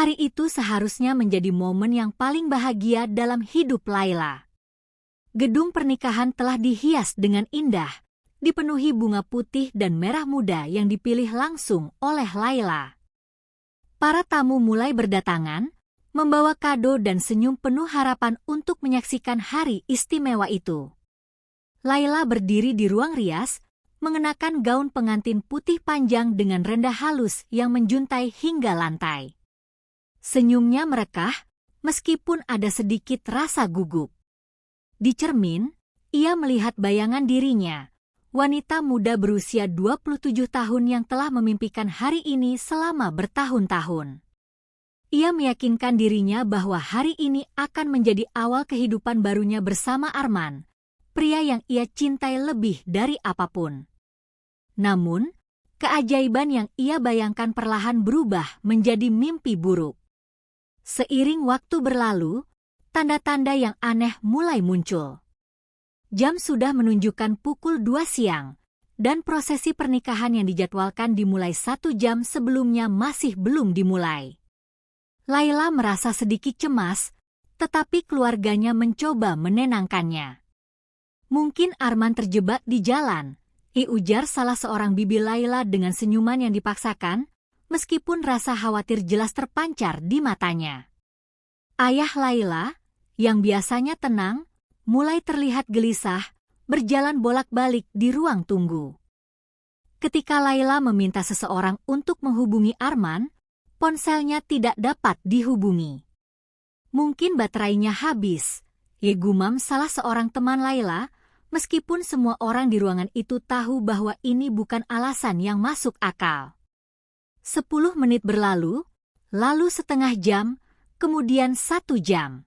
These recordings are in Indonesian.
Hari itu seharusnya menjadi momen yang paling bahagia dalam hidup Laila. Gedung pernikahan telah dihias dengan indah, dipenuhi bunga putih dan merah muda yang dipilih langsung oleh Laila. Para tamu mulai berdatangan, membawa kado dan senyum penuh harapan untuk menyaksikan hari istimewa itu. Laila berdiri di ruang rias, mengenakan gaun pengantin putih panjang dengan rendah halus yang menjuntai hingga lantai. Senyumnya merekah, meskipun ada sedikit rasa gugup. Di cermin, ia melihat bayangan dirinya, wanita muda berusia 27 tahun yang telah memimpikan hari ini selama bertahun-tahun. Ia meyakinkan dirinya bahwa hari ini akan menjadi awal kehidupan barunya bersama Arman, pria yang ia cintai lebih dari apapun. Namun, keajaiban yang ia bayangkan perlahan berubah menjadi mimpi buruk. Seiring waktu berlalu, tanda-tanda yang aneh mulai muncul. Jam sudah menunjukkan pukul 2 siang, dan prosesi pernikahan yang dijadwalkan dimulai 1 jam sebelumnya masih belum dimulai. Laila merasa sedikit cemas, tetapi keluarganya mencoba menenangkannya. Mungkin Arman terjebak di jalan, ujar salah seorang bibi Laila dengan senyuman yang dipaksakan, meskipun rasa khawatir jelas terpancar di matanya. Ayah Laila, yang biasanya tenang, mulai terlihat gelisah, berjalan bolak-balik di ruang tunggu. Ketika Laila meminta seseorang untuk menghubungi Arman, ponselnya tidak dapat dihubungi. Mungkin baterainya habis, gumam salah seorang teman Laila, meskipun semua orang di ruangan itu tahu bahwa ini bukan alasan yang masuk akal. 10 menit berlalu, lalu setengah jam, kemudian 1 jam.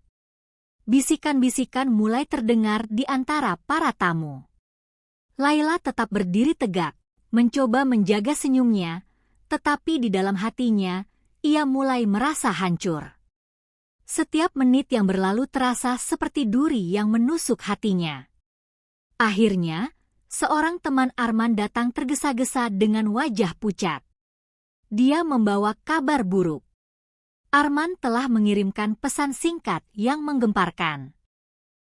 Bisikan-bisikan mulai terdengar di antara para tamu. Laila tetap berdiri tegak, mencoba menjaga senyumnya, tetapi di dalam hatinya, ia mulai merasa hancur. Setiap menit yang berlalu terasa seperti duri yang menusuk hatinya. Akhirnya, seorang teman Arman datang tergesa-gesa dengan wajah pucat. Dia membawa kabar buruk. Arman telah mengirimkan pesan singkat yang menggemparkan.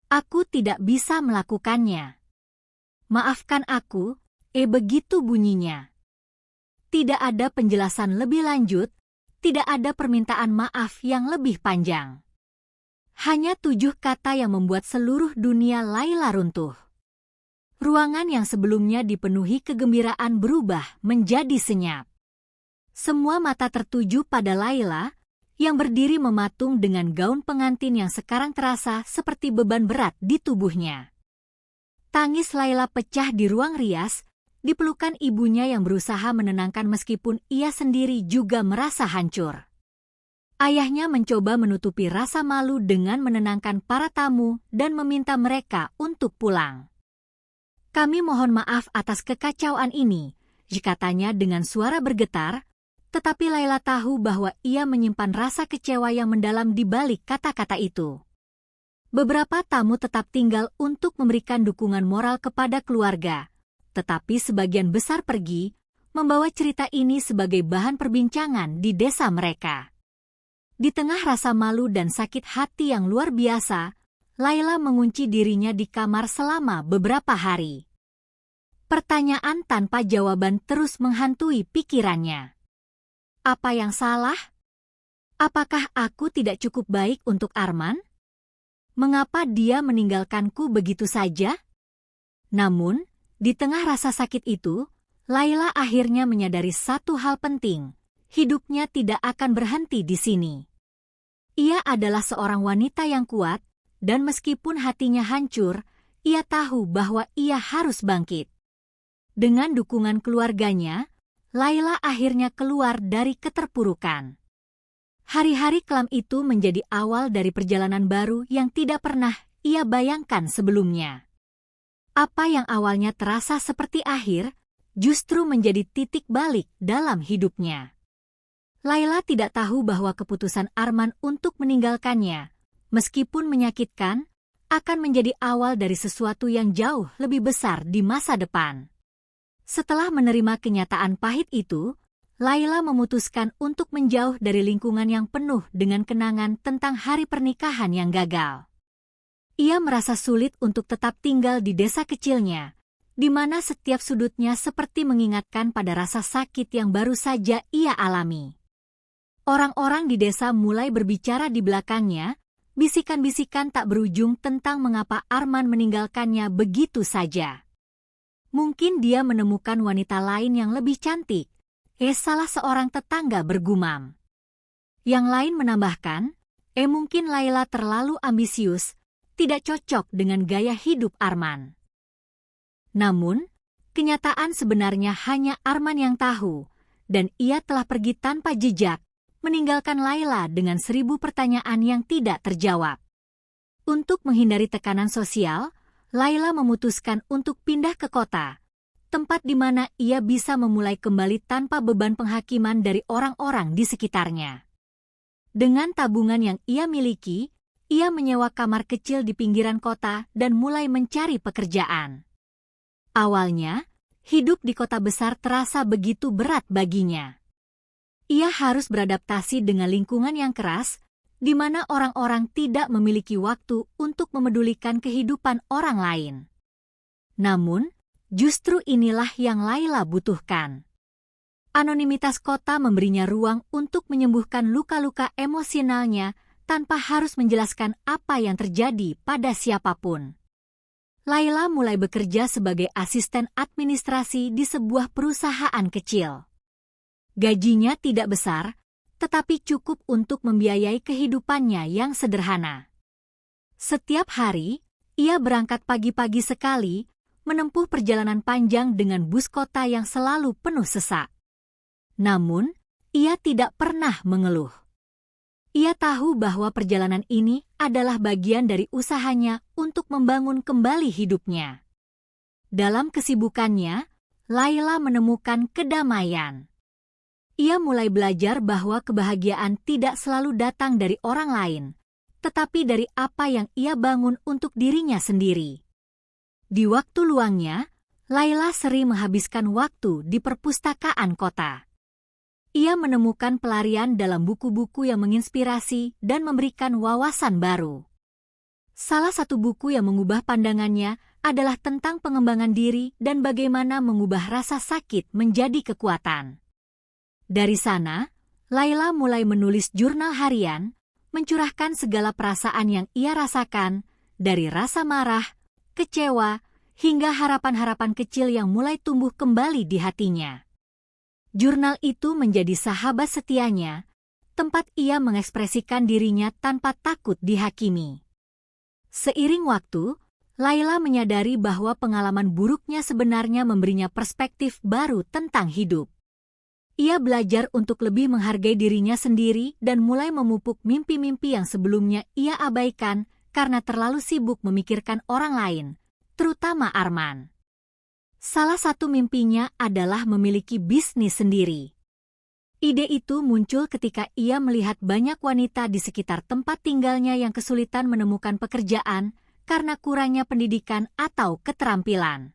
Aku tidak bisa melakukannya. Maafkan aku, begitu bunyinya. Tidak ada penjelasan lebih lanjut, tidak ada permintaan maaf yang lebih panjang. Hanya 7 kata yang membuat seluruh dunia Laila runtuh. Ruangan yang sebelumnya dipenuhi kegembiraan berubah menjadi senyap. Semua mata tertuju pada Laila, yang berdiri mematung dengan gaun pengantin yang sekarang terasa seperti beban berat di tubuhnya. Tangis Laila pecah di ruang rias, dipelukan ibunya yang berusaha menenangkan meskipun ia sendiri juga merasa hancur. Ayahnya mencoba menutupi rasa malu dengan menenangkan para tamu dan meminta mereka untuk pulang. Kami mohon maaf atas kekacauan ini, katanya dengan suara bergetar, tetapi Laila tahu bahwa ia menyimpan rasa kecewa yang mendalam di balik kata-kata itu. Beberapa tamu tetap tinggal untuk memberikan dukungan moral kepada keluarga, tetapi sebagian besar pergi, membawa cerita ini sebagai bahan perbincangan di desa mereka. Di tengah rasa malu dan sakit hati yang luar biasa, Laila mengunci dirinya di kamar selama beberapa hari. Pertanyaan tanpa jawaban terus menghantui pikirannya. Apa yang salah? Apakah aku tidak cukup baik untuk Arman? Mengapa dia meninggalkanku begitu saja? Namun, di tengah rasa sakit itu, Laila akhirnya menyadari satu hal penting. Hidupnya tidak akan berhenti di sini. Ia adalah seorang wanita yang kuat, dan meskipun hatinya hancur, ia tahu bahwa ia harus bangkit. Dengan dukungan keluarganya, Laila akhirnya keluar dari keterpurukan. Hari-hari kelam itu menjadi awal dari perjalanan baru yang tidak pernah ia bayangkan sebelumnya. Apa yang awalnya terasa seperti akhir, justru menjadi titik balik dalam hidupnya. Laila tidak tahu bahwa keputusan Arman untuk meninggalkannya, meskipun menyakitkan, akan menjadi awal dari sesuatu yang jauh lebih besar di masa depan. Setelah menerima kenyataan pahit itu, Laila memutuskan untuk menjauh dari lingkungan yang penuh dengan kenangan tentang hari pernikahan yang gagal. Ia merasa sulit untuk tetap tinggal di desa kecilnya, di mana setiap sudutnya seperti mengingatkan pada rasa sakit yang baru saja ia alami. Orang-orang di desa mulai berbicara di belakangnya, bisikan-bisikan tak berujung tentang mengapa Arman meninggalkannya begitu saja. Mungkin dia menemukan wanita lain yang lebih cantik, salah seorang tetangga bergumam. Yang lain menambahkan, mungkin Laila terlalu ambisius, tidak cocok dengan gaya hidup Arman. Namun, kenyataan sebenarnya hanya Arman yang tahu, dan ia telah pergi tanpa jejak, meninggalkan Laila dengan 1000 pertanyaan yang tidak terjawab. Untuk menghindari tekanan sosial, Laila memutuskan untuk pindah ke kota, tempat di mana ia bisa memulai kembali tanpa beban penghakiman dari orang-orang di sekitarnya. Dengan tabungan yang ia miliki, ia menyewa kamar kecil di pinggiran kota dan mulai mencari pekerjaan. Awalnya, hidup di kota besar terasa begitu berat baginya. Ia harus beradaptasi dengan lingkungan yang keras, di mana orang-orang tidak memiliki waktu untuk memedulikan kehidupan orang lain. Namun, justru inilah yang Laila butuhkan. Anonimitas kota memberinya ruang untuk menyembuhkan luka-luka emosionalnya tanpa harus menjelaskan apa yang terjadi pada siapapun. Laila mulai bekerja sebagai asisten administrasi di sebuah perusahaan kecil. Gajinya tidak besar, tetapi cukup untuk membiayai kehidupannya yang sederhana. Setiap hari, ia berangkat pagi-pagi sekali, menempuh perjalanan panjang dengan bus kota yang selalu penuh sesak. Namun, ia tidak pernah mengeluh. Ia tahu bahwa perjalanan ini adalah bagian dari usahanya untuk membangun kembali hidupnya. Dalam kesibukannya, Laila menemukan kedamaian. Ia mulai belajar bahwa kebahagiaan tidak selalu datang dari orang lain, tetapi dari apa yang ia bangun untuk dirinya sendiri. Di waktu luangnya, Laila sering menghabiskan waktu di perpustakaan kota. Ia menemukan pelarian dalam buku-buku yang menginspirasi dan memberikan wawasan baru. Salah satu buku yang mengubah pandangannya adalah tentang pengembangan diri dan bagaimana mengubah rasa sakit menjadi kekuatan. Dari sana, Laila mulai menulis jurnal harian, mencurahkan segala perasaan yang ia rasakan, dari rasa marah, kecewa, hingga harapan-harapan kecil yang mulai tumbuh kembali di hatinya. Jurnal itu menjadi sahabat setianya, tempat ia mengekspresikan dirinya tanpa takut dihakimi. Seiring waktu, Laila menyadari bahwa pengalaman buruknya sebenarnya memberinya perspektif baru tentang hidup. Ia belajar untuk lebih menghargai dirinya sendiri dan mulai memupuk mimpi-mimpi yang sebelumnya ia abaikan karena terlalu sibuk memikirkan orang lain, terutama Arman. Salah satu mimpinya adalah memiliki bisnis sendiri. Ide itu muncul ketika ia melihat banyak wanita di sekitar tempat tinggalnya yang kesulitan menemukan pekerjaan karena kurangnya pendidikan atau keterampilan.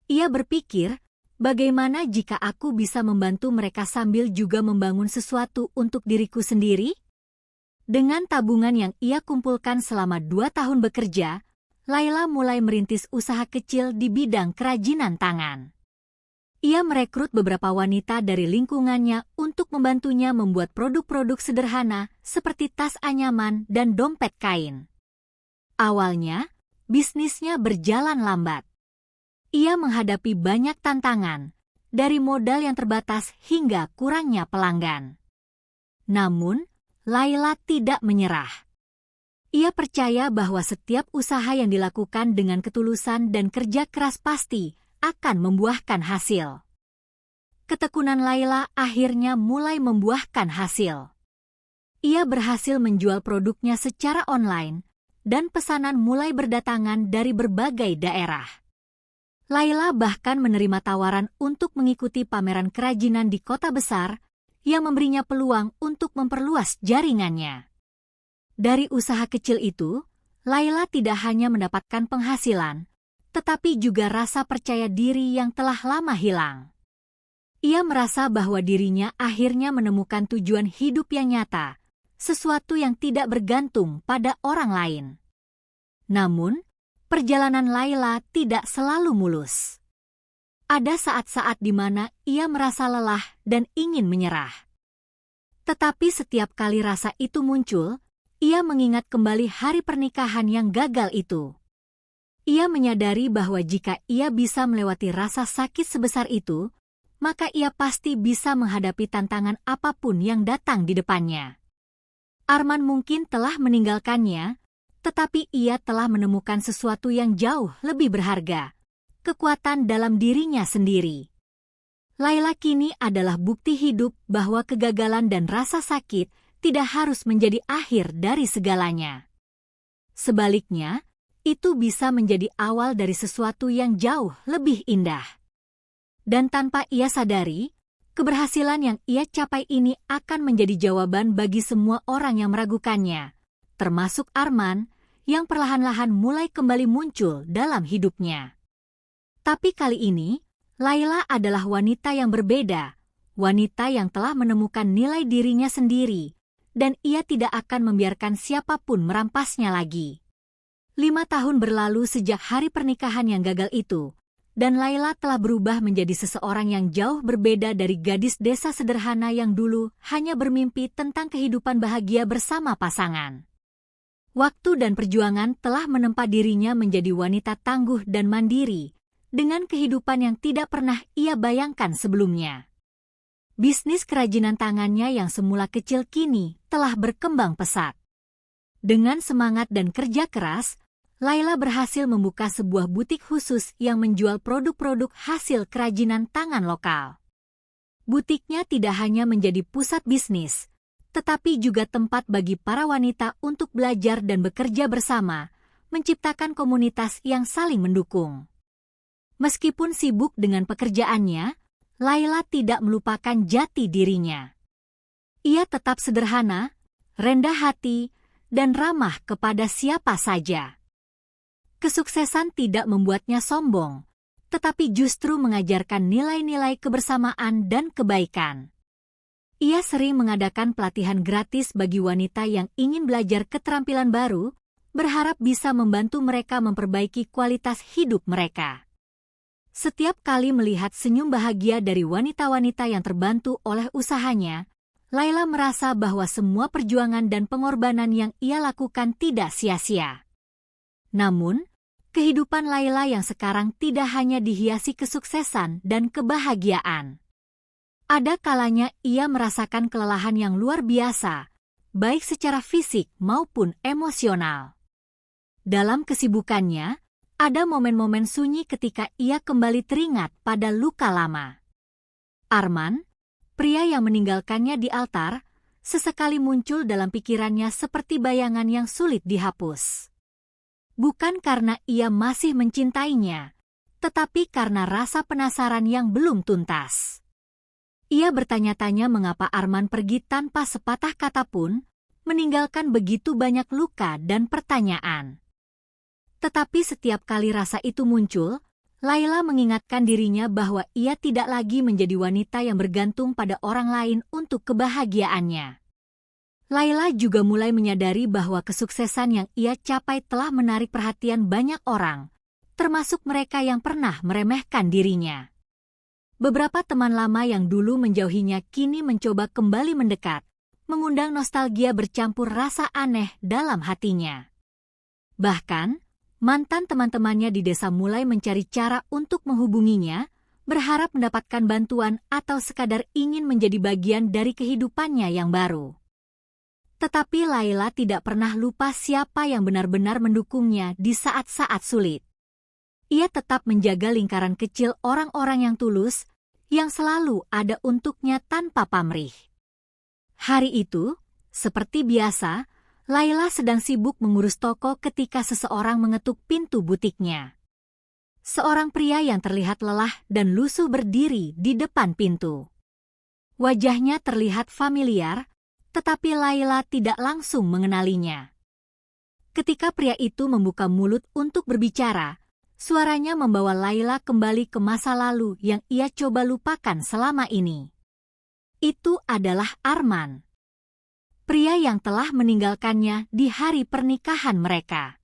Ia berpikir, bagaimana jika aku bisa membantu mereka sambil juga membangun sesuatu untuk diriku sendiri? Dengan tabungan yang ia kumpulkan selama 2 tahun bekerja, Laila mulai merintis usaha kecil di bidang kerajinan tangan. Ia merekrut beberapa wanita dari lingkungannya untuk membantunya membuat produk-produk sederhana seperti tas anyaman dan dompet kain. Awalnya, bisnisnya berjalan lambat. Ia menghadapi banyak tantangan, dari modal yang terbatas hingga kurangnya pelanggan. Namun, Laila tidak menyerah. Ia percaya bahwa setiap usaha yang dilakukan dengan ketulusan dan kerja keras pasti akan membuahkan hasil. Ketekunan Laila akhirnya mulai membuahkan hasil. Ia berhasil menjual produknya secara online, dan pesanan mulai berdatangan dari berbagai daerah. Laila bahkan menerima tawaran untuk mengikuti pameran kerajinan di kota besar yang memberinya peluang untuk memperluas jaringannya. Dari usaha kecil itu, Laila tidak hanya mendapatkan penghasilan, tetapi juga rasa percaya diri yang telah lama hilang. Ia merasa bahwa dirinya akhirnya menemukan tujuan hidup yang nyata, sesuatu yang tidak bergantung pada orang lain. Namun, perjalanan Laila tidak selalu mulus. Ada saat-saat di mana ia merasa lelah dan ingin menyerah. Tetapi setiap kali rasa itu muncul, ia mengingat kembali hari pernikahan yang gagal itu. Ia menyadari bahwa jika ia bisa melewati rasa sakit sebesar itu, maka ia pasti bisa menghadapi tantangan apapun yang datang di depannya. Arman mungkin telah meninggalkannya, tetapi ia telah menemukan sesuatu yang jauh lebih berharga, kekuatan dalam dirinya sendiri. Laila kini adalah bukti hidup bahwa kegagalan dan rasa sakit tidak harus menjadi akhir dari segalanya. Sebaliknya, itu bisa menjadi awal dari sesuatu yang jauh lebih indah. Dan tanpa ia sadari, keberhasilan yang ia capai ini akan menjadi jawaban bagi semua orang yang meragukannya, termasuk Arman, yang perlahan-lahan mulai kembali muncul dalam hidupnya. Tapi kali ini, Laila adalah wanita yang berbeda, wanita yang telah menemukan nilai dirinya sendiri, dan ia tidak akan membiarkan siapapun merampasnya lagi. 5 tahun berlalu sejak hari pernikahan yang gagal itu, dan Laila telah berubah menjadi seseorang yang jauh berbeda dari gadis desa sederhana yang dulu hanya bermimpi tentang kehidupan bahagia bersama pasangan. Waktu dan perjuangan telah menempa dirinya menjadi wanita tangguh dan mandiri, dengan kehidupan yang tidak pernah ia bayangkan sebelumnya. Bisnis kerajinan tangannya yang semula kecil kini telah berkembang pesat. Dengan semangat dan kerja keras, Laila berhasil membuka sebuah butik khusus yang menjual produk-produk hasil kerajinan tangan lokal. Butiknya tidak hanya menjadi pusat bisnis, tetapi juga tempat bagi para wanita untuk belajar dan bekerja bersama, menciptakan komunitas yang saling mendukung. Meskipun sibuk dengan pekerjaannya, Laila tidak melupakan jati dirinya. Ia tetap sederhana, rendah hati, dan ramah kepada siapa saja. Kesuksesan tidak membuatnya sombong, tetapi justru mengajarkan nilai-nilai kebersamaan dan kebaikan. Ia sering mengadakan pelatihan gratis bagi wanita yang ingin belajar keterampilan baru, berharap bisa membantu mereka memperbaiki kualitas hidup mereka. Setiap kali melihat senyum bahagia dari wanita-wanita yang terbantu oleh usahanya, Laila merasa bahwa semua perjuangan dan pengorbanan yang ia lakukan tidak sia-sia. Namun, kehidupan Laila yang sekarang tidak hanya dihiasi kesuksesan dan kebahagiaan. Ada kalanya ia merasakan kelelahan yang luar biasa, baik secara fisik maupun emosional. Dalam kesibukannya, ada momen-momen sunyi ketika ia kembali teringat pada luka lama. Arman, pria yang meninggalkannya di altar, sesekali muncul dalam pikirannya seperti bayangan yang sulit dihapus. Bukan karena ia masih mencintainya, tetapi karena rasa penasaran yang belum tuntas. Ia bertanya-tanya mengapa Arman pergi tanpa sepatah kata pun, meninggalkan begitu banyak luka dan pertanyaan. Tetapi setiap kali rasa itu muncul, Laila mengingatkan dirinya bahwa ia tidak lagi menjadi wanita yang bergantung pada orang lain untuk kebahagiaannya. Laila juga mulai menyadari bahwa kesuksesan yang ia capai telah menarik perhatian banyak orang, termasuk mereka yang pernah meremehkan dirinya. Beberapa teman lama yang dulu menjauhinya kini mencoba kembali mendekat, mengundang nostalgia bercampur rasa aneh dalam hatinya. Bahkan, mantan teman-temannya di desa mulai mencari cara untuk menghubunginya, berharap mendapatkan bantuan atau sekadar ingin menjadi bagian dari kehidupannya yang baru. Tetapi Laila tidak pernah lupa siapa yang benar-benar mendukungnya di saat-saat sulit. Ia tetap menjaga lingkaran kecil orang-orang yang tulus, yang selalu ada untuknya tanpa pamrih. Hari itu, seperti biasa, Laila sedang sibuk mengurus toko ketika seseorang mengetuk pintu butiknya. Seorang pria yang terlihat lelah dan lusuh berdiri di depan pintu. Wajahnya terlihat familiar, tetapi Laila tidak langsung mengenalinya. Ketika pria itu membuka mulut untuk berbicara, Suaranya membawa Laila kembali ke masa lalu yang ia coba lupakan selama ini. Itu adalah Arman, pria yang telah meninggalkannya di hari pernikahan mereka.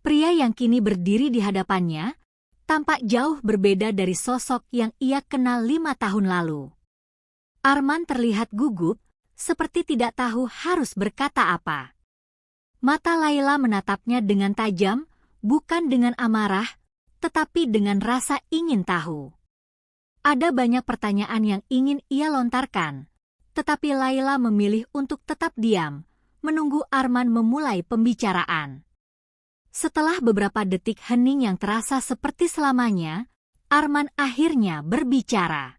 Pria yang kini berdiri di hadapannya tampak jauh berbeda dari sosok yang ia kenal 5 tahun lalu. Arman terlihat gugup, seperti tidak tahu harus berkata apa. Mata Laila menatapnya dengan tajam, bukan dengan amarah, tetapi dengan rasa ingin tahu. Ada banyak pertanyaan yang ingin ia lontarkan, tetapi Laila memilih untuk tetap diam, menunggu Arman memulai pembicaraan. Setelah beberapa detik hening yang terasa seperti selamanya, Arman akhirnya berbicara.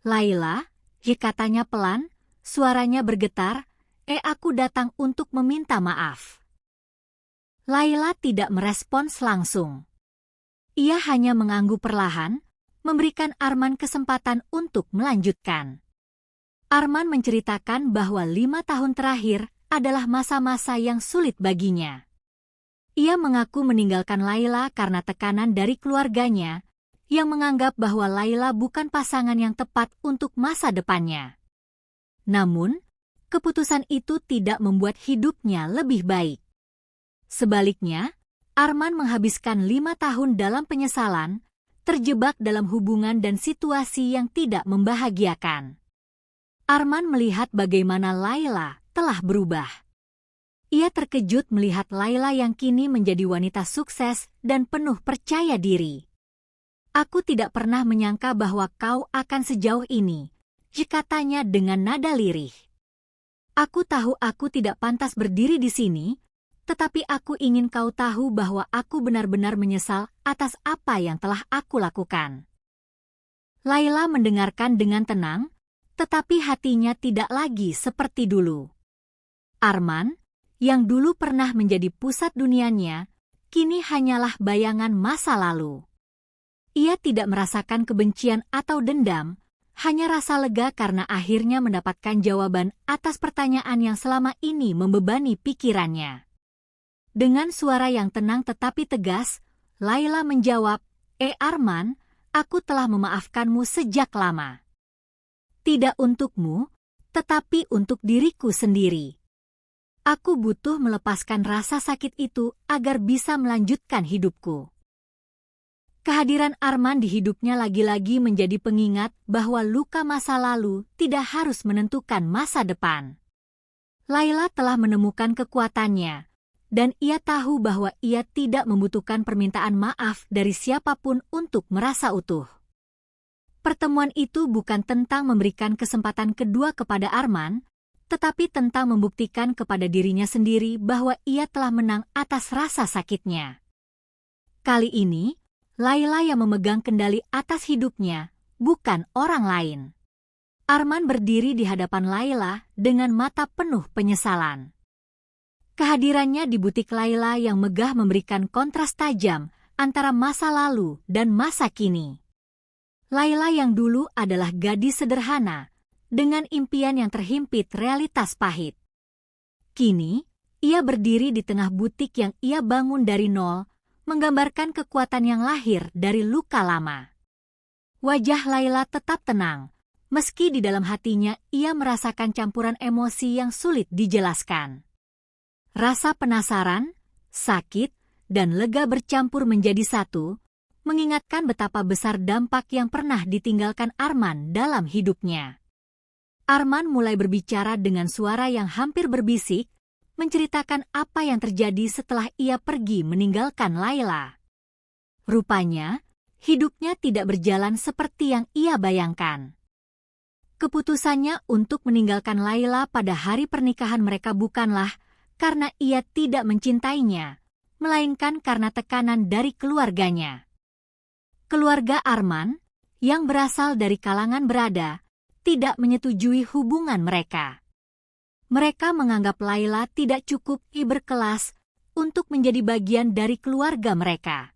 "Laila," katanya pelan, suaranya bergetar, aku datang untuk meminta maaf." Laila tidak merespons langsung. Ia hanya mengangguk perlahan, memberikan Arman kesempatan untuk melanjutkan. Arman menceritakan bahwa 5 tahun terakhir adalah masa-masa yang sulit baginya. Ia mengaku meninggalkan Laila karena tekanan dari keluarganya, yang menganggap bahwa Laila bukan pasangan yang tepat untuk masa depannya. Namun, keputusan itu tidak membuat hidupnya lebih baik. Sebaliknya, Arman menghabiskan 5 tahun dalam penyesalan, terjebak dalam hubungan dan situasi yang tidak membahagiakan. Arman melihat bagaimana Laila telah berubah. Ia terkejut melihat Laila yang kini menjadi wanita sukses dan penuh percaya diri. "Aku tidak pernah menyangka bahwa kau akan sejauh ini," katanya dengan nada lirih. "Aku tahu aku tidak pantas berdiri di sini, tetapi aku ingin kau tahu bahwa aku benar-benar menyesal atas apa yang telah aku lakukan." Laila mendengarkan dengan tenang, tetapi hatinya tidak lagi seperti dulu. Arman, yang dulu pernah menjadi pusat dunianya, kini hanyalah bayangan masa lalu. Ia tidak merasakan kebencian atau dendam, hanya rasa lega karena akhirnya mendapatkan jawaban atas pertanyaan yang selama ini membebani pikirannya. Dengan suara yang tenang tetapi tegas, Laila menjawab, Arman, aku telah memaafkanmu sejak lama. Tidak untukmu, tetapi untuk diriku sendiri. Aku butuh melepaskan rasa sakit itu agar bisa melanjutkan hidupku." Kehadiran Arman di hidupnya lagi-lagi menjadi pengingat bahwa luka masa lalu tidak harus menentukan masa depan. Laila telah menemukan kekuatannya, dan ia tahu bahwa ia tidak membutuhkan permintaan maaf dari siapapun untuk merasa utuh. Pertemuan itu bukan tentang memberikan kesempatan kedua kepada Arman, tetapi tentang membuktikan kepada dirinya sendiri bahwa ia telah menang atas rasa sakitnya. Kali ini, Laila yang memegang kendali atas hidupnya, bukan orang lain. Arman berdiri di hadapan Laila dengan mata penuh penyesalan. Kehadirannya di butik Laila yang megah memberikan kontras tajam antara masa lalu dan masa kini. Laila yang dulu adalah gadis sederhana, dengan impian yang terhimpit realitas pahit. Kini, ia berdiri di tengah butik yang ia bangun dari nol, menggambarkan kekuatan yang lahir dari luka lama. Wajah Laila tetap tenang, meski di dalam hatinya ia merasakan campuran emosi yang sulit dijelaskan. Rasa penasaran, sakit, dan lega bercampur menjadi satu, mengingatkan betapa besar dampak yang pernah ditinggalkan Arman dalam hidupnya. Arman mulai berbicara dengan suara yang hampir berbisik, menceritakan apa yang terjadi setelah ia pergi meninggalkan Laila. Rupanya, hidupnya tidak berjalan seperti yang ia bayangkan. Keputusannya untuk meninggalkan Laila pada hari pernikahan mereka bukanlah karena ia tidak mencintainya, melainkan karena tekanan dari keluarganya. Keluarga Arman, yang berasal dari kalangan berada, tidak menyetujui hubungan mereka. Mereka menganggap Laila tidak cukup berkelas untuk menjadi bagian dari keluarga mereka.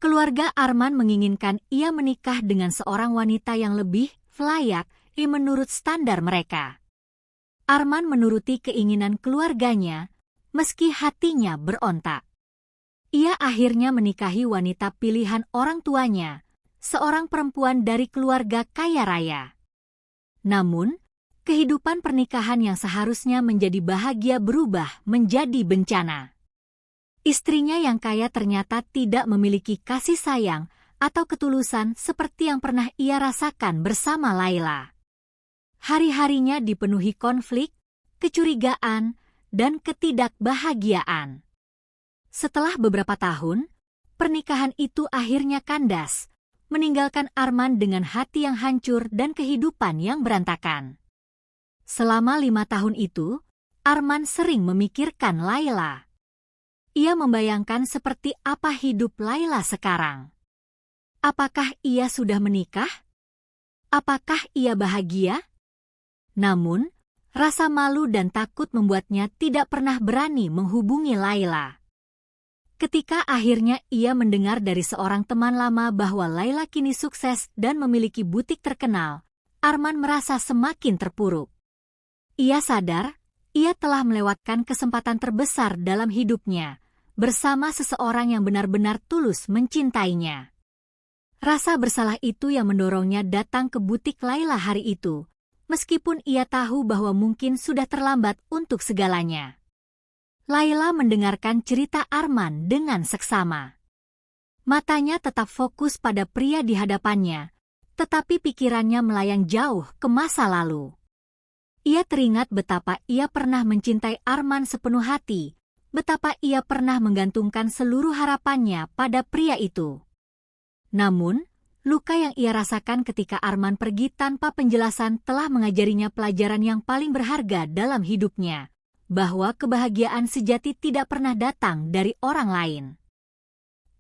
Keluarga Arman menginginkan ia menikah dengan seorang wanita yang lebih layak menurut standar mereka. Arman menuruti keinginan keluarganya, meski hatinya berontak. Ia akhirnya menikahi wanita pilihan orang tuanya, seorang perempuan dari keluarga kaya raya. Namun, kehidupan pernikahan yang seharusnya menjadi bahagia berubah menjadi bencana. Istrinya yang kaya ternyata tidak memiliki kasih sayang atau ketulusan seperti yang pernah ia rasakan bersama Laila. Hari-harinya dipenuhi konflik, kecurigaan, dan ketidakbahagiaan. Setelah beberapa tahun, pernikahan itu akhirnya kandas, meninggalkan Arman dengan hati yang hancur dan kehidupan yang berantakan. Selama 5 tahun itu, Arman sering memikirkan Laila. Ia membayangkan seperti apa hidup Laila sekarang. Apakah ia sudah menikah? Apakah ia bahagia? Namun, rasa malu dan takut membuatnya tidak pernah berani menghubungi Laila. Ketika akhirnya ia mendengar dari seorang teman lama bahwa Laila kini sukses dan memiliki butik terkenal, Arman merasa semakin terpuruk. Ia sadar, ia telah melewatkan kesempatan terbesar dalam hidupnya, bersama seseorang yang benar-benar tulus mencintainya. Rasa bersalah itu yang mendorongnya datang ke butik Laila hari itu, meskipun ia tahu bahwa mungkin sudah terlambat untuk segalanya. Laila mendengarkan cerita Arman dengan seksama. Matanya tetap fokus pada pria di hadapannya, tetapi pikirannya melayang jauh ke masa lalu. Ia teringat betapa ia pernah mencintai Arman sepenuh hati, betapa ia pernah menggantungkan seluruh harapannya pada pria itu. Namun, luka yang ia rasakan ketika Arman pergi tanpa penjelasan telah mengajarinya pelajaran yang paling berharga dalam hidupnya, bahwa kebahagiaan sejati tidak pernah datang dari orang lain.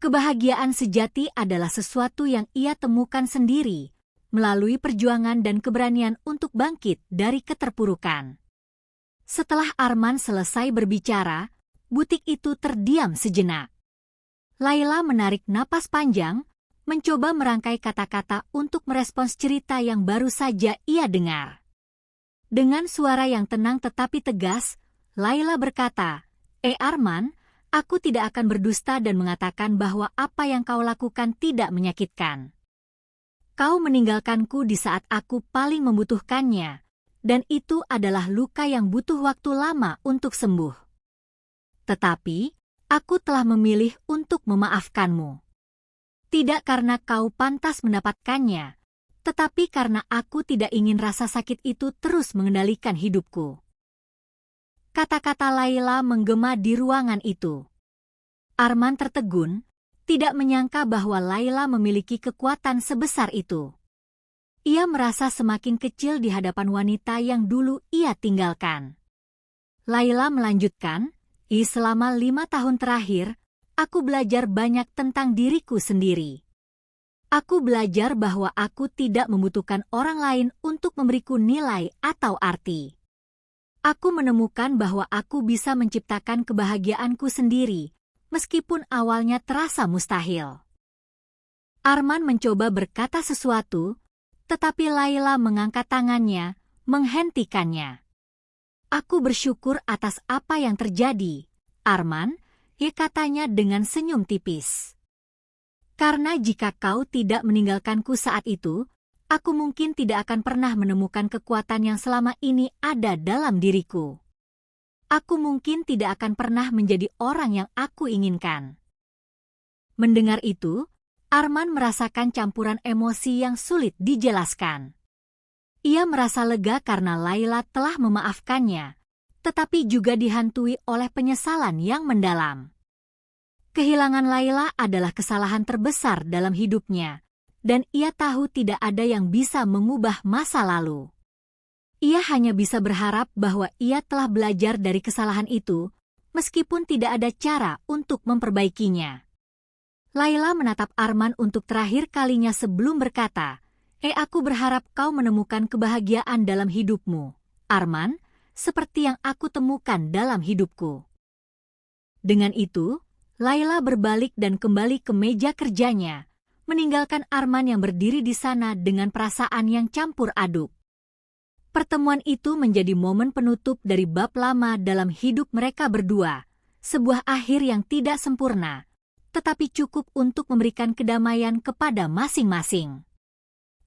Kebahagiaan sejati adalah sesuatu yang ia temukan sendiri, melalui perjuangan dan keberanian untuk bangkit dari keterpurukan. Setelah Arman selesai berbicara, butik itu terdiam sejenak. Laila menarik napas panjang, mencoba merangkai kata-kata untuk merespons cerita yang baru saja ia dengar. Dengan suara yang tenang tetapi tegas, Laila berkata, Arman, aku tidak akan berdusta dan mengatakan bahwa apa yang kau lakukan tidak menyakitkan. Kau meninggalkanku di saat aku paling membutuhkannya, dan itu adalah luka yang butuh waktu lama untuk sembuh. Tetapi, aku telah memilih untuk memaafkanmu. Tidak karena kau pantas mendapatkannya, tetapi karena aku tidak ingin rasa sakit itu terus mengendalikan hidupku. Kata-kata Laila menggema di ruangan itu. Arman tertegun, tidak menyangka bahwa Laila memiliki kekuatan sebesar itu. Ia merasa semakin kecil di hadapan wanita yang dulu ia tinggalkan. Laila melanjutkan, selama 5 tahun terakhir, aku belajar banyak tentang diriku sendiri. Aku belajar bahwa aku tidak membutuhkan orang lain untuk memberiku nilai atau arti. Aku menemukan bahwa aku bisa menciptakan kebahagiaanku sendiri, meskipun awalnya terasa mustahil. Arman mencoba berkata sesuatu, tetapi Laila mengangkat tangannya, menghentikannya. Aku bersyukur atas apa yang terjadi, Arman, katanya dengan senyum tipis. Karena jika kau tidak meninggalkanku saat itu, aku mungkin tidak akan pernah menemukan kekuatan yang selama ini ada dalam diriku. Aku mungkin tidak akan pernah menjadi orang yang aku inginkan. Mendengar itu, Arman merasakan campuran emosi yang sulit dijelaskan. Ia merasa lega karena Laila telah memaafkannya, tetapi juga dihantui oleh penyesalan yang mendalam. Kehilangan Laila adalah kesalahan terbesar dalam hidupnya, dan ia tahu tidak ada yang bisa mengubah masa lalu. Ia hanya bisa berharap bahwa ia telah belajar dari kesalahan itu, meskipun tidak ada cara untuk memperbaikinya. Laila menatap Arman untuk terakhir kalinya sebelum berkata, aku berharap kau menemukan kebahagiaan dalam hidupmu, Arman, seperti yang aku temukan dalam hidupku. Dengan itu, Laila berbalik dan kembali ke meja kerjanya, meninggalkan Arman yang berdiri di sana dengan perasaan yang campur aduk. Pertemuan itu menjadi momen penutup dari bab lama dalam hidup mereka berdua, sebuah akhir yang tidak sempurna, tetapi cukup untuk memberikan kedamaian kepada masing-masing.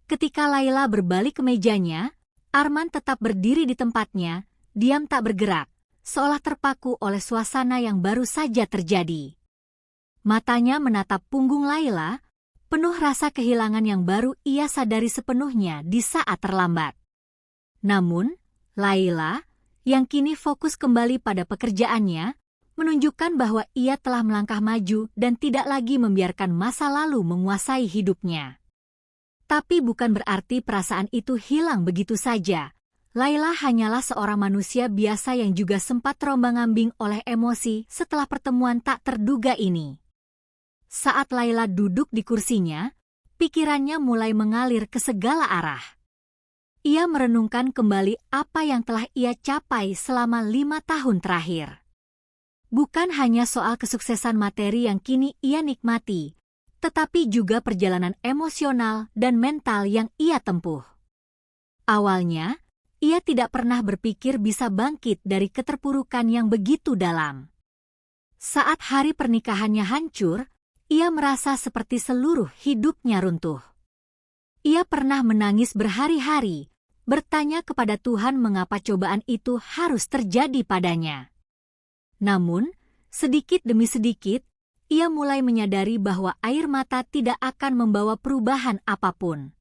Ketika Laila berbalik ke mejanya, Arman tetap berdiri di tempatnya, diam tak bergerak, seolah terpaku oleh suasana yang baru saja terjadi. Matanya menatap punggung Laila, penuh rasa kehilangan yang baru ia sadari sepenuhnya di saat terlambat. Namun, Laila, yang kini fokus kembali pada pekerjaannya, menunjukkan bahwa ia telah melangkah maju dan tidak lagi membiarkan masa lalu menguasai hidupnya. Tapi bukan berarti perasaan itu hilang begitu saja. Laila hanyalah seorang manusia biasa yang juga sempat terombang-ambing oleh emosi setelah pertemuan tak terduga ini. Saat Laila duduk di kursinya, pikirannya mulai mengalir ke segala arah. Ia merenungkan kembali apa yang telah ia capai selama 5 tahun terakhir. Bukan hanya soal kesuksesan materi yang kini ia nikmati, tetapi juga perjalanan emosional dan mental yang ia tempuh. Awalnya, ia tidak pernah berpikir bisa bangkit dari keterpurukan yang begitu dalam. Saat hari pernikahannya hancur, ia merasa seperti seluruh hidupnya runtuh. Ia pernah menangis berhari-hari, bertanya kepada Tuhan mengapa cobaan itu harus terjadi padanya. Namun, sedikit demi sedikit, ia mulai menyadari bahwa air mata tidak akan membawa perubahan apapun.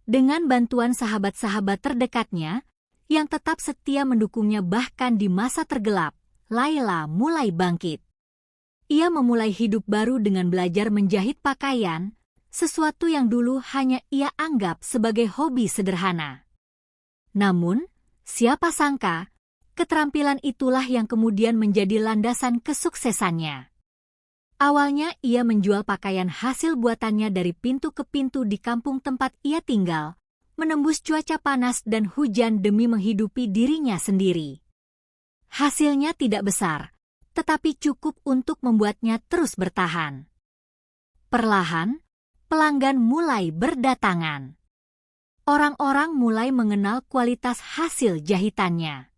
Dengan bantuan sahabat-sahabat terdekatnya, yang tetap setia mendukungnya bahkan di masa tergelap, Laila mulai bangkit. Ia memulai hidup baru dengan belajar menjahit pakaian, sesuatu yang dulu hanya ia anggap sebagai hobi sederhana. Namun, siapa sangka, keterampilan itulah yang kemudian menjadi landasan kesuksesannya. Awalnya ia menjual pakaian hasil buatannya dari pintu ke pintu di kampung tempat ia tinggal, menembus cuaca panas dan hujan demi menghidupi dirinya sendiri. Hasilnya tidak besar, tetapi cukup untuk membuatnya terus bertahan. Perlahan, pelanggan mulai berdatangan. Orang-orang mulai mengenal kualitas hasil jahitannya.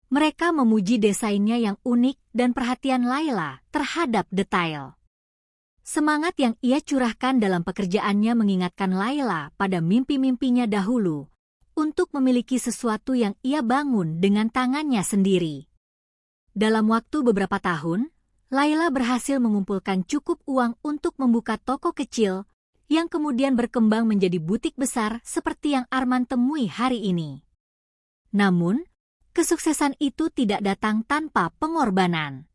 Mereka memuji desainnya yang unik dan perhatian Laila terhadap detail. Semangat yang ia curahkan dalam pekerjaannya mengingatkan Laila pada mimpi-mimpinya dahulu untuk memiliki sesuatu yang ia bangun dengan tangannya sendiri. Dalam waktu beberapa tahun, Laila berhasil mengumpulkan cukup uang untuk membuka toko kecil yang kemudian berkembang menjadi butik besar seperti yang Arman temui hari ini. Namun, kesuksesan itu tidak datang tanpa pengorbanan.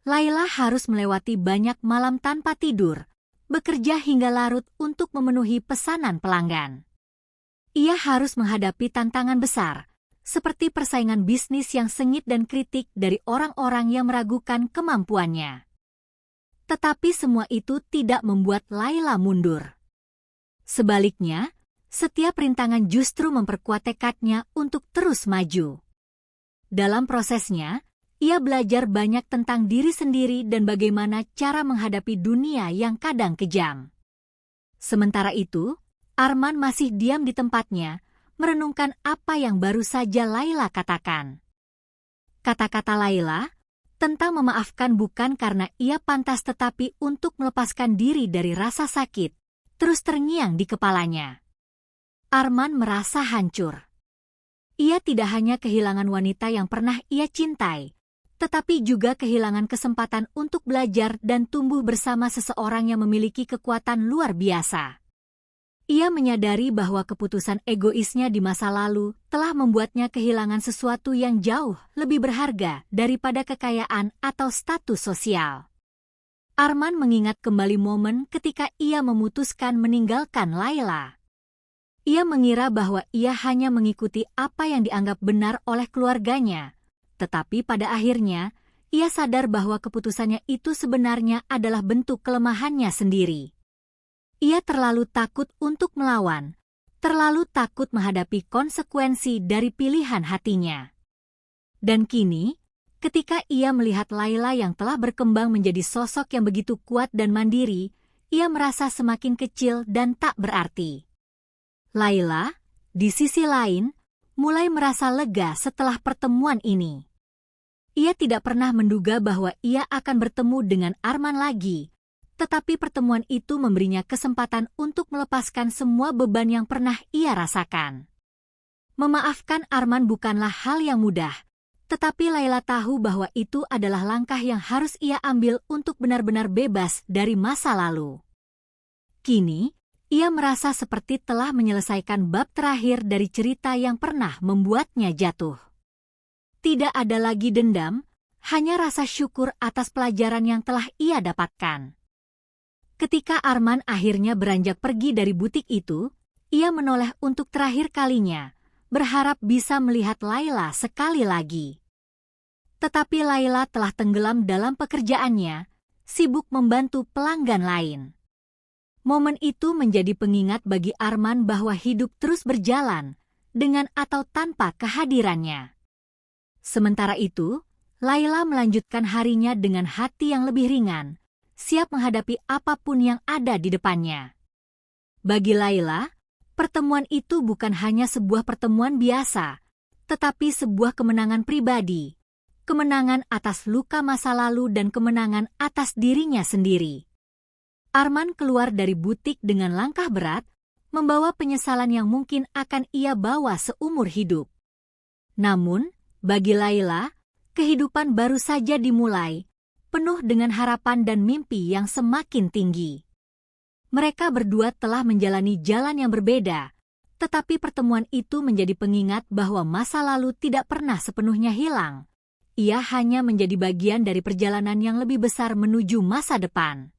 Laila harus melewati banyak malam tanpa tidur, bekerja hingga larut untuk memenuhi pesanan pelanggan. Ia harus menghadapi tantangan besar, seperti persaingan bisnis yang sengit dan kritik dari orang-orang yang meragukan kemampuannya. Tetapi semua itu tidak membuat Laila mundur. Sebaliknya, setiap rintangan justru memperkuat tekadnya untuk terus maju. Dalam prosesnya, ia belajar banyak tentang diri sendiri dan bagaimana cara menghadapi dunia yang kadang kejam. Sementara itu, Arman masih diam di tempatnya, merenungkan apa yang baru saja Laila katakan. Kata-kata Laila tentang memaafkan bukan karena ia pantas tetapi untuk melepaskan diri dari rasa sakit, terus terngiang di kepalanya. Arman merasa hancur. Ia tidak hanya kehilangan wanita yang pernah ia cintai, tetapi juga kehilangan kesempatan untuk belajar dan tumbuh bersama seseorang yang memiliki kekuatan luar biasa. Ia menyadari bahwa keputusan egoisnya di masa lalu telah membuatnya kehilangan sesuatu yang jauh lebih berharga daripada kekayaan atau status sosial. Arman mengingat kembali momen ketika ia memutuskan meninggalkan Laila. Ia mengira bahwa ia hanya mengikuti apa yang dianggap benar oleh keluarganya, tetapi pada akhirnya ia sadar bahwa keputusannya itu sebenarnya adalah bentuk kelemahannya sendiri. Ia terlalu takut untuk melawan, terlalu takut menghadapi konsekuensi dari pilihan hatinya. Dan kini, ketika ia melihat Laila yang telah berkembang menjadi sosok yang begitu kuat dan mandiri, ia merasa semakin kecil dan tak berarti. Laila, di sisi lain, mulai merasa lega setelah pertemuan ini. Ia tidak pernah menduga bahwa ia akan bertemu dengan Arman lagi, tetapi pertemuan itu memberinya kesempatan untuk melepaskan semua beban yang pernah ia rasakan. Memaafkan Arman bukanlah hal yang mudah, tetapi Laila tahu bahwa itu adalah langkah yang harus ia ambil untuk benar-benar bebas dari masa lalu. Kini, ia merasa seperti telah menyelesaikan bab terakhir dari cerita yang pernah membuatnya jatuh. Tidak ada lagi dendam, hanya rasa syukur atas pelajaran yang telah ia dapatkan. Ketika Arman akhirnya beranjak pergi dari butik itu, ia menoleh untuk terakhir kalinya, berharap bisa melihat Laila sekali lagi. Tetapi Laila telah tenggelam dalam pekerjaannya, sibuk membantu pelanggan lain. Momen itu menjadi pengingat bagi Arman bahwa hidup terus berjalan, dengan atau tanpa kehadirannya. Sementara itu, Laila melanjutkan harinya dengan hati yang lebih ringan, siap menghadapi apapun yang ada di depannya. Bagi Laila, pertemuan itu bukan hanya sebuah pertemuan biasa, tetapi sebuah kemenangan pribadi, kemenangan atas luka masa lalu dan kemenangan atas dirinya sendiri. Arman keluar dari butik dengan langkah berat, membawa penyesalan yang mungkin akan ia bawa seumur hidup. Namun, bagi Laila, kehidupan baru saja dimulai, penuh dengan harapan dan mimpi yang semakin tinggi. Mereka berdua telah menjalani jalan yang berbeda, tetapi pertemuan itu menjadi pengingat bahwa masa lalu tidak pernah sepenuhnya hilang. Ia hanya menjadi bagian dari perjalanan yang lebih besar menuju masa depan.